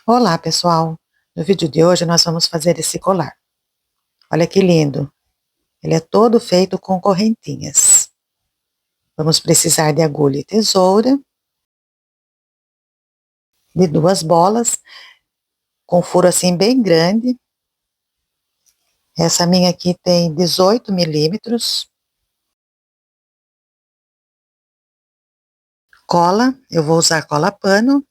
Olá, pessoal! No vídeo de hoje nós vamos fazer esse colar. Olha que lindo! Ele é todo feito com correntinhas. Vamos precisar de agulha e tesoura, de duas bolas, com furo assim bem grande. Essa minha aqui tem 18 milímetros. Cola, eu vou usar cola pano.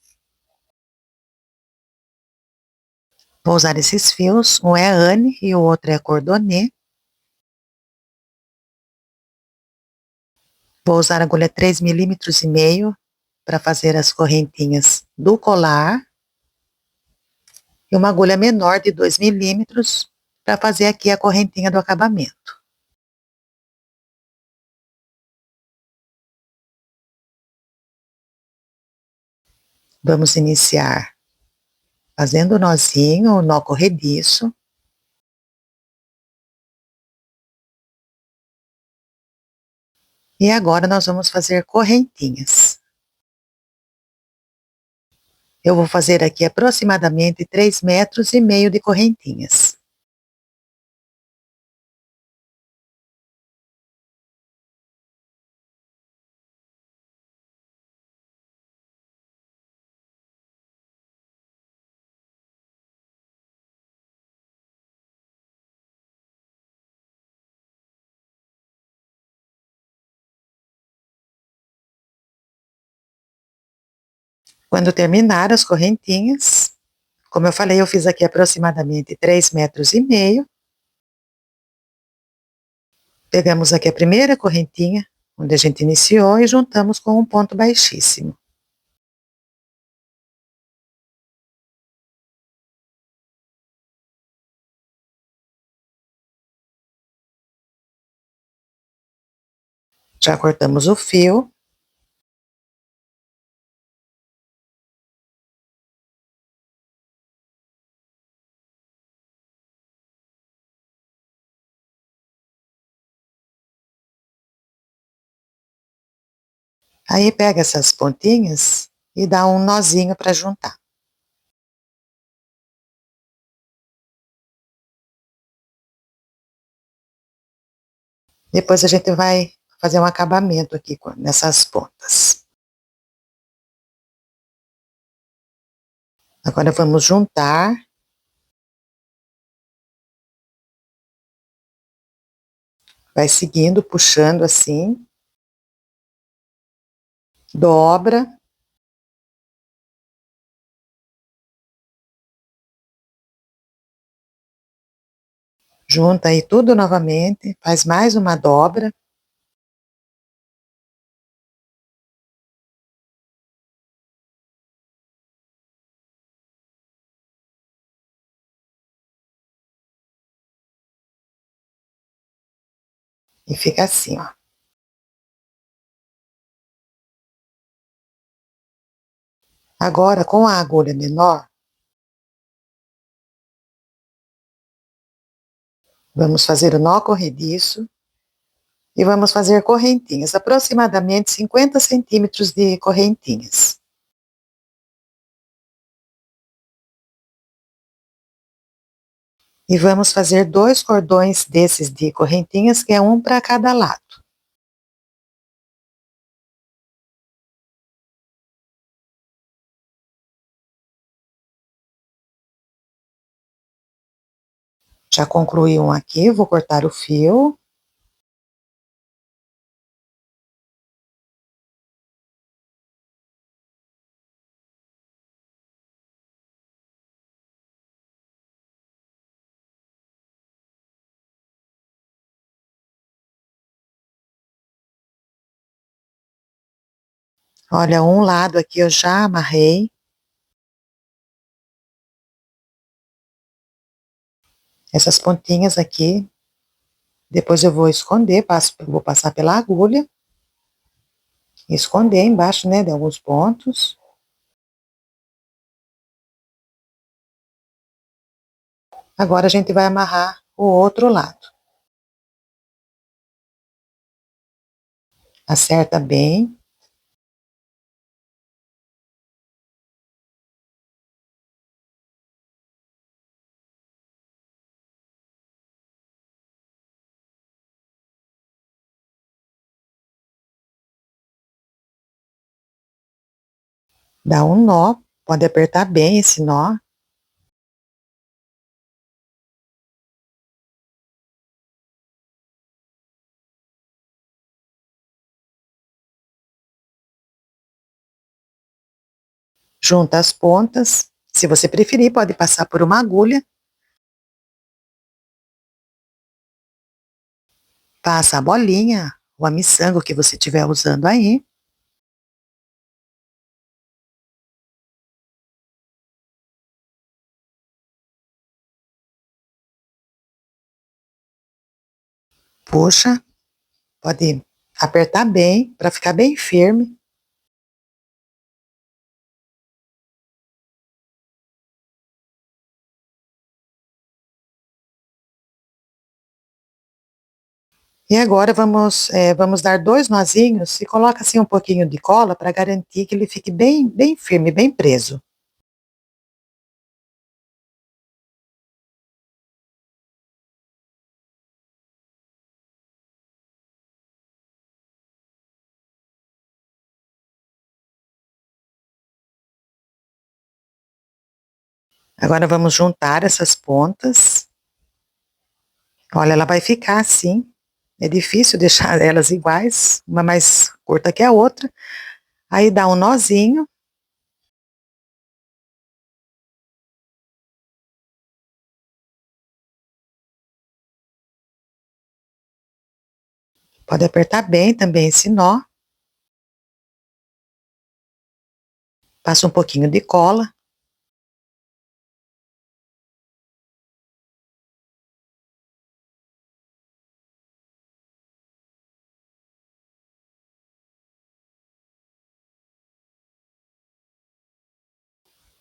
Vou usar esses fios, um é Anne e o outro é cordonê. Vou usar agulha 3,5 milímetros para fazer as correntinhas do colar. E uma agulha menor de 2 milímetros para fazer aqui a correntinha do acabamento. Vamos iniciar fazendo o nozinho, o nó corrediço. E agora nós vamos fazer correntinhas. Eu vou fazer aqui aproximadamente 3,5 metros de correntinhas. Quando terminar as correntinhas, como eu falei, eu fiz aqui aproximadamente 3,5 metros. Pegamos aqui a primeira correntinha, onde a gente iniciou, e juntamos com um ponto baixíssimo. Já cortamos o fio. Aí pega essas pontinhas e dá um nozinho para juntar. Depois a gente vai fazer um acabamento aqui nessas pontas. Agora vamos juntar. Vai seguindo, puxando assim. Dobra. Junta aí tudo novamente, faz mais uma dobra. E fica assim, ó. Agora, com a agulha menor, vamos fazer o nó corrediço e vamos fazer correntinhas, aproximadamente 50 centímetros de correntinhas. E vamos fazer 2 cordões desses de correntinhas, que é um para cada lado. Já concluí um aqui, vou cortar o fio. Olha, um lado aqui eu já amarrei. Essas pontinhas aqui, depois eu vou esconder, vou passar pela agulha. E esconder embaixo, né, de alguns pontos. Agora a gente vai amarrar o outro lado. Acerta bem. Dá um nó, pode apertar bem esse nó. Junta as pontas. Se você preferir, pode passar por uma agulha. Passa a bolinha, ou a miçanga que você estiver usando aí. Puxa, pode apertar bem, para ficar bem firme. E agora vamos dar 2 nozinhos e coloca assim um pouquinho de cola para garantir que ele fique bem firme, bem preso. Agora vamos juntar essas pontas. Olha, ela vai ficar assim. É difícil deixar elas iguais, uma mais curta que a outra. Aí dá um nozinho. Pode apertar bem também esse nó. Passa um pouquinho de cola.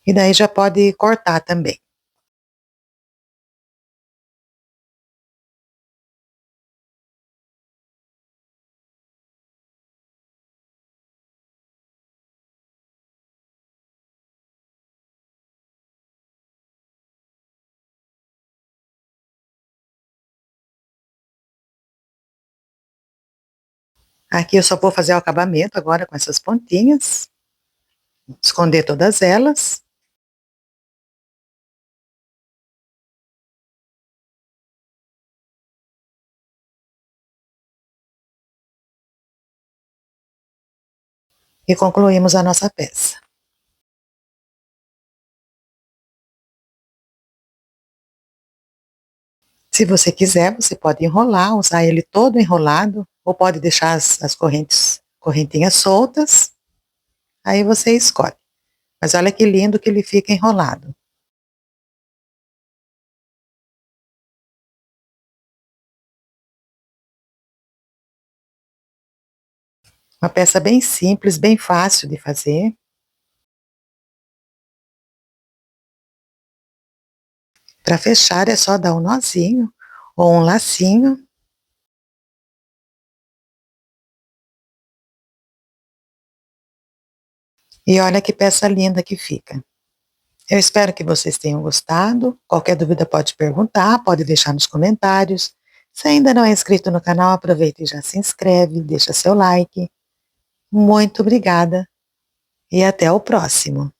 E daí já pode cortar também. Aqui eu só vou fazer o acabamento agora com essas pontinhas. Esconder todas elas. E concluímos a nossa peça. Se você quiser, você pode enrolar, usar ele todo enrolado, ou pode deixar as correntinhas soltas, aí você escolhe. Mas olha que lindo que ele fica enrolado. Uma peça bem simples, bem fácil de fazer. Para fechar é só dar um nozinho ou um lacinho. E olha que peça linda que fica. Eu espero que vocês tenham gostado. Qualquer dúvida pode perguntar, pode deixar nos comentários. Se ainda não é inscrito no canal, aproveita e já se inscreve, deixa seu like. Muito obrigada e até o próximo.